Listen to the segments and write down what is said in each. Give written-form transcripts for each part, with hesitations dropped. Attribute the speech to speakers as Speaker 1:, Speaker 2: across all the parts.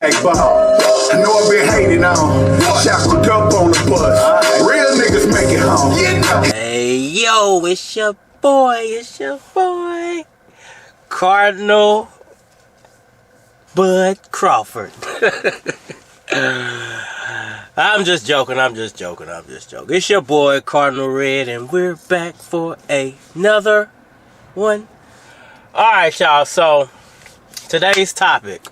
Speaker 1: Hey, Bob, I know I've been hating on. Shackled up on the bus. Real niggas make it home.
Speaker 2: Hey, yo, it's your boy, Cardinal Bud Crawford. I'm just joking. It's your boy, Cardinal Red, and we're back for another one. Alright, y'all, so today's topic.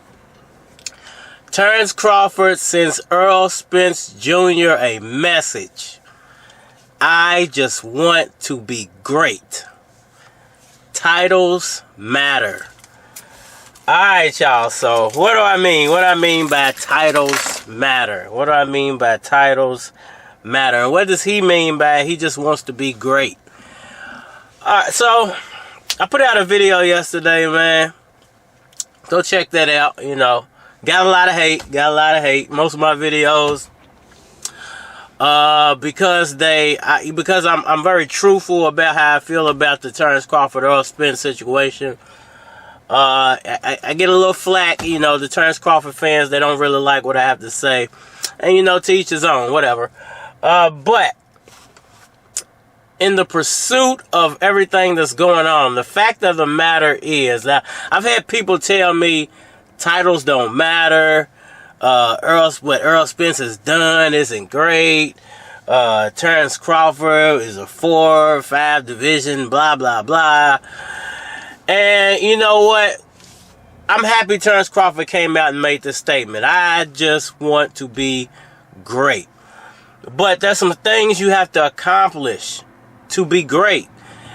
Speaker 2: Terence Crawford sends Errol Spence Jr. a message. I just want to be great. Titles matter. Alright, y'all, so what do I mean? What do I mean by titles matter? What do I mean by titles matter? And what does he mean by he just wants to be great? Alright, so I put out a video yesterday, man. Go check that out, you know. Got a lot of hate. Most of my videos, because I'm very truthful about how I feel about the Terence Crawford Errol Spence situation. I get a little flack, you know. The Terence Crawford fans, they don't really like what I have to say, and you know, to each his own, whatever. But in the pursuit of everything that's going on, the fact of the matter is that I've had people tell me titles don't matter. What Errol Spence has done isn't great. Terence Crawford is a 4 or 5 division, blah, blah, blah. And you know what? I'm happy Terence Crawford came out and made this statement. I just want to be great. But there's some things you have to accomplish to be great.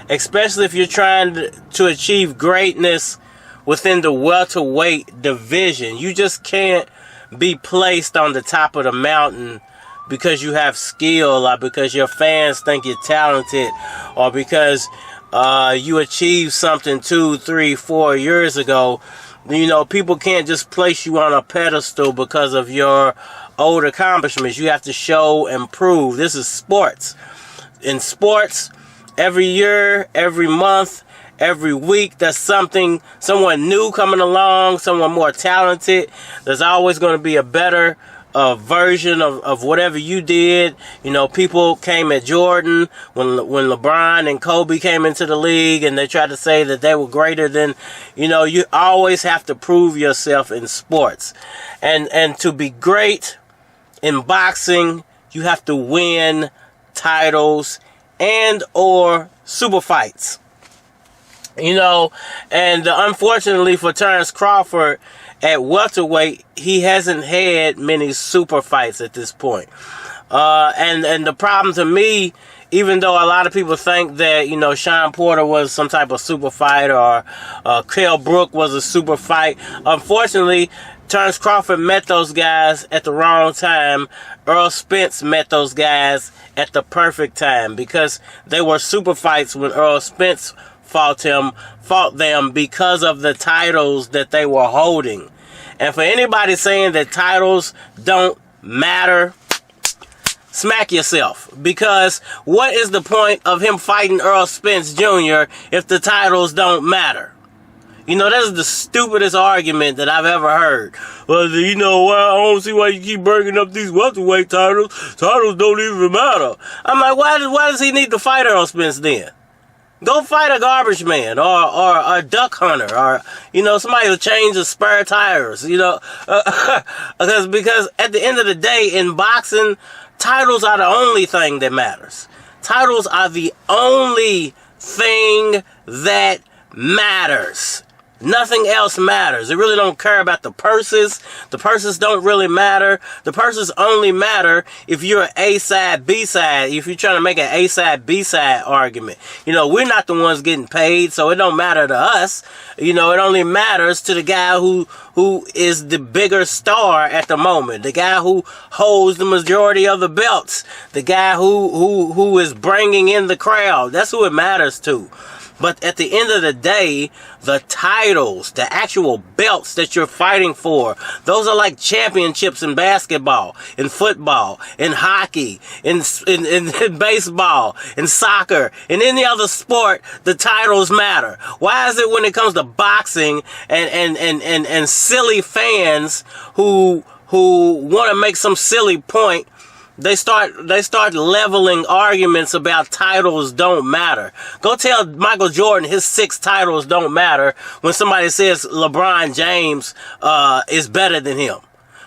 Speaker 2: Especially if you're trying to achieve greatness within the welterweight division. You just can't be placed on the top of the mountain because you have skill, or because your fans think you're talented, or because you achieved something 2, 3, 4 years ago. You know, people can't just place you on a pedestal because of your old accomplishments. You have to show and prove. This is sports. In sports, every year, every month, every week, there's someone new coming along, someone more talented. There's always going to be a better version of whatever you did. You know, people came at Jordan when LeBron and Kobe came into the league, and they tried to say that they were greater than, you know, you always have to prove yourself in sports. And to be great in boxing, you have to win titles and or super fights. You know, and unfortunately for Terence Crawford at welterweight, he hasn't had many super fights at this point. And the problem to me, even though a lot of people think that, you know, Sean Porter was some type of super fight, or Kell Brook was a super fight, unfortunately, Terence Crawford met those guys at the wrong time. Errol Spence met those guys at the perfect time, because they were super fights when Errol Spence fought them because of the titles that they were holding. And for anybody saying that titles don't matter, smack yourself. Because what is the point of him fighting Errol Spence Jr. if the titles don't matter? You know, that is the stupidest argument that I've ever heard. Well, you know, I don't see why you keep bringing up these welterweight titles. Titles don't even matter. I'm like, why does he need to fight Errol Spence then? Go fight a garbage man, or a duck hunter, or, you know, somebody who changes spare tires, you know. Because at the end of the day, in boxing, titles are the only thing that matters. Titles are the only thing that matters. Nothing else matters. They really don't care about the purses. The purses don't really matter. The purses only matter if you're an A-side, B-side. If you're trying to make an A-side, B-side argument. You know, we're not the ones getting paid, so it don't matter to us. You know, it only matters to the guy who is the bigger star at the moment. The guy who holds the majority of the belts. The guy who is bringing in the crowd. That's who it matters to. But at the end of the day, the titles, the actual belts that you're fighting for, those are like championships in basketball, in football, in hockey, in baseball, in soccer, in any other sport, the titles matter. Why is it when it comes to boxing and silly fans who want to make some silly point, they start leveling arguments about titles don't matter. Go tell Michael Jordan his 6 titles don't matter when somebody says LeBron James is better than him.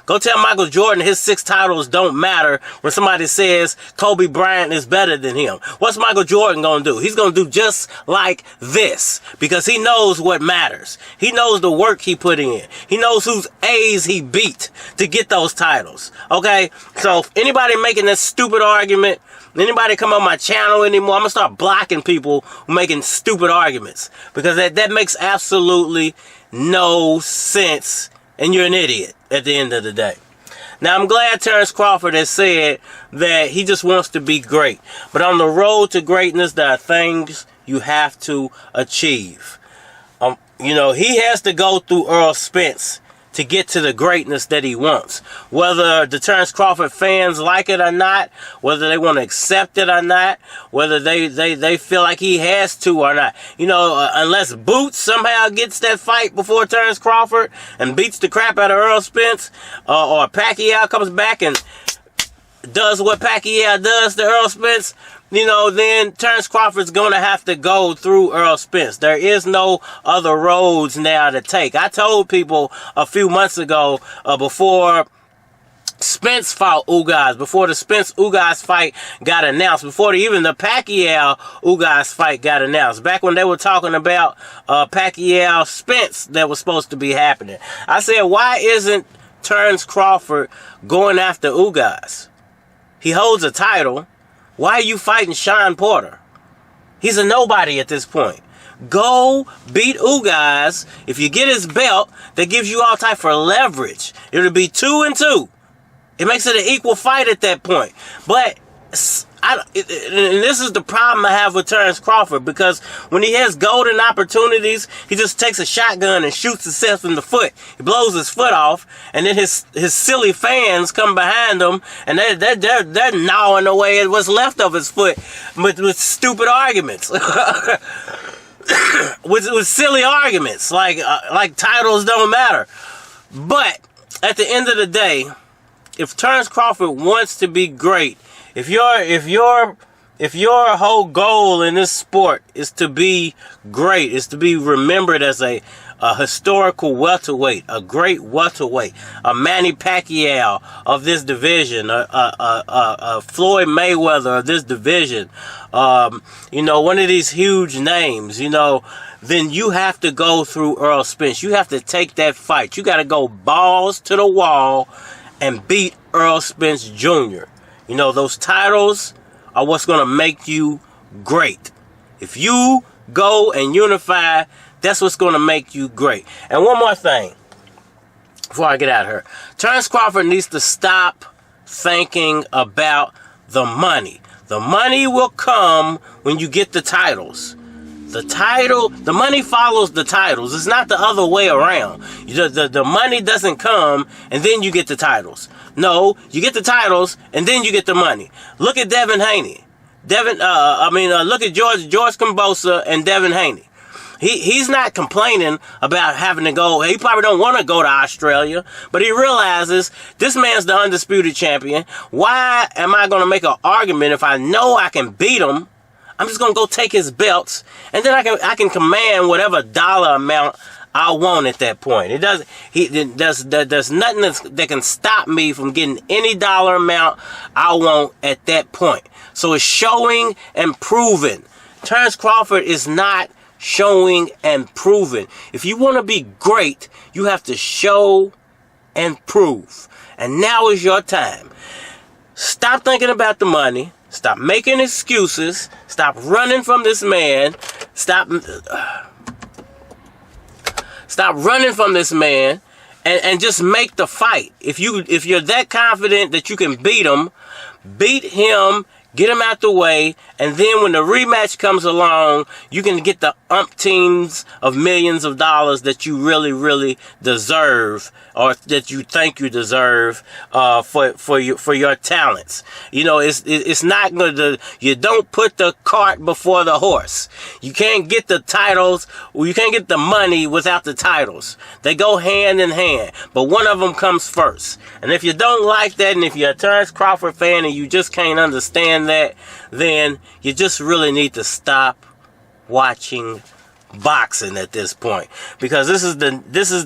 Speaker 2: Go tell Michael Jordan his 6 titles don't matter when somebody says Kobe Bryant is better than him. What's Michael Jordan going to do? He's going to do just like this because he knows what matters. He knows the work he put in. He knows whose A's he beat to get those titles. Okay? So if anybody making this stupid argument, anybody come on my channel anymore, I'm going to start blocking people who making stupid arguments because that makes absolutely no sense. And you're an idiot at the end of the day. Now, I'm glad Terence Crawford has said that he just wants to be great. But on the road to greatness, there are things you have to achieve. He has to go through Errol Spence to get to the greatness that he wants. Whether the Terence Crawford fans like it or not, whether they want to accept it or not, whether they feel like he has to or not. Unless Boots somehow gets that fight before Terence Crawford and beats the crap out of Errol Spence, or Pacquiao comes back and does what Pacquiao does to Errol Spence, then Terence Crawford's going to have to go through Errol Spence. There is no other roads now to take. I told people a few months ago, before Spence fought Ugas, before the Spence-Ugas fight got announced, before even the Pacquiao-Ugas fight got announced, back when they were talking about Pacquiao-Spence that was supposed to be happening, I said, why isn't Terence Crawford going after Ugas? He holds a title. Why are you fighting Sean Porter? He's a nobody at this point. Go beat Ugas. If you get his belt, that gives you all type of leverage. It'll be 2-2. It makes it an equal fight at that point. But and this is the problem I have with Terence Crawford, because when he has golden opportunities, he just takes a shotgun and shoots himself in the foot. He blows his foot off, and then his silly fans come behind him, and they're gnawing away at what's left of his foot with stupid arguments, with silly arguments like titles don't matter. But at the end of the day, if Terence Crawford wants to be great, if your whole goal in this sport is to be great, is to be remembered as a historical welterweight, a great welterweight, a Manny Pacquiao of this division, a Floyd Mayweather of this division, one of these huge names, then you have to go through Errol Spence. You have to take that fight. You got to go balls to the wall and beat Errol Spence Jr. Those titles are what's going to make you great. If you go and unify, that's what's going to make you great. And one more thing before I get out of here. Terence Crawford needs to stop thinking about the money. The money will come when you get the titles. The money follows the titles. It's not the other way around. The money doesn't come and then you get the titles. No, you get the titles and then you get the money. Look at Devin Haney. Look at George Kambosos and Devin Haney. He's not complaining about having to go. He probably don't want to go to Australia, but he realizes this man's the undisputed champion. Why am I going to make an argument if I know I can beat him? I'm just gonna go take his belts, and then I can command whatever dollar amount I want at that point. There's nothing that can stop me from getting any dollar amount I want at that point. So it's showing and proving. Terence Crawford is not showing and proving. If you want to be great, you have to show and prove. And now is your time. Stop thinking about the money. Stop making excuses. Stop running from this man. Stop running from this man, and just make the fight. If you're that confident that you can beat him, Get him out the way, and then when the rematch comes along, you can get the umpteens of millions of dollars that you really, really deserve, or that you think you deserve, for your talents. You know, it's not going to. You don't put the cart before the horse. You can't get the titles, or you can't get the money without the titles. They go hand in hand, but one of them comes first. And if you don't like that, and if you're a Terence Crawford fan and you just can't understand that, then you just really need to stop watching boxing at this point, because this is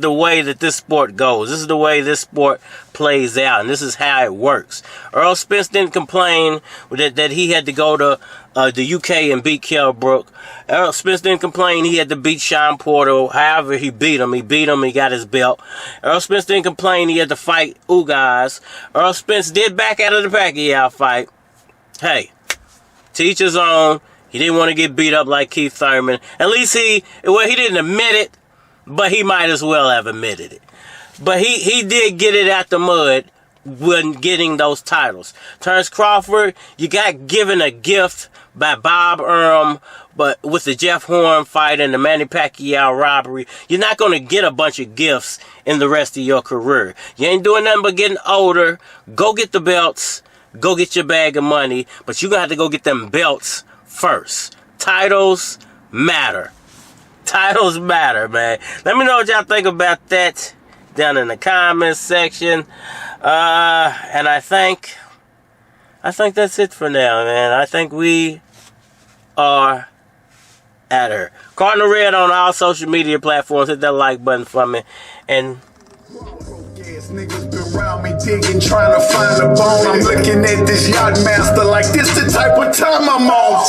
Speaker 2: the way that this sport goes. This is the way this sport plays out, and this is how it works. Errol Spence didn't complain that he had to go to the UK and beat Kell Brook. Errol Spence didn't complain he had to beat Sean Porter. However, he beat him. He got his belt. Errol Spence didn't complain he had to fight Ugas. Errol Spence did back out of the Pacquiao fight. Hey, to each his own. He didn't want to get beat up like Keith Thurman. At least he didn't admit it, but he might as well have admitted it. But he did get it out the mud when getting those titles. Terence Crawford, you got given a gift by Bob Arum, but with the Jeff Horn fight and the Manny Pacquiao robbery, you're not going to get a bunch of gifts in the rest of your career. You ain't doing nothing but getting older. Go get the belts. Go get your bag of money. But you're going to have to go get them belts first. Titles matter. Titles matter, man. Let me know what y'all think about that down in the comments section. And I think that's it for now, man. I think we are at her. Cardinal Red on all social media platforms. Hit that like button for me. And
Speaker 1: niggas been around me digging, trying to find a bone. I'm looking at this yacht master like this the type of time I'm on.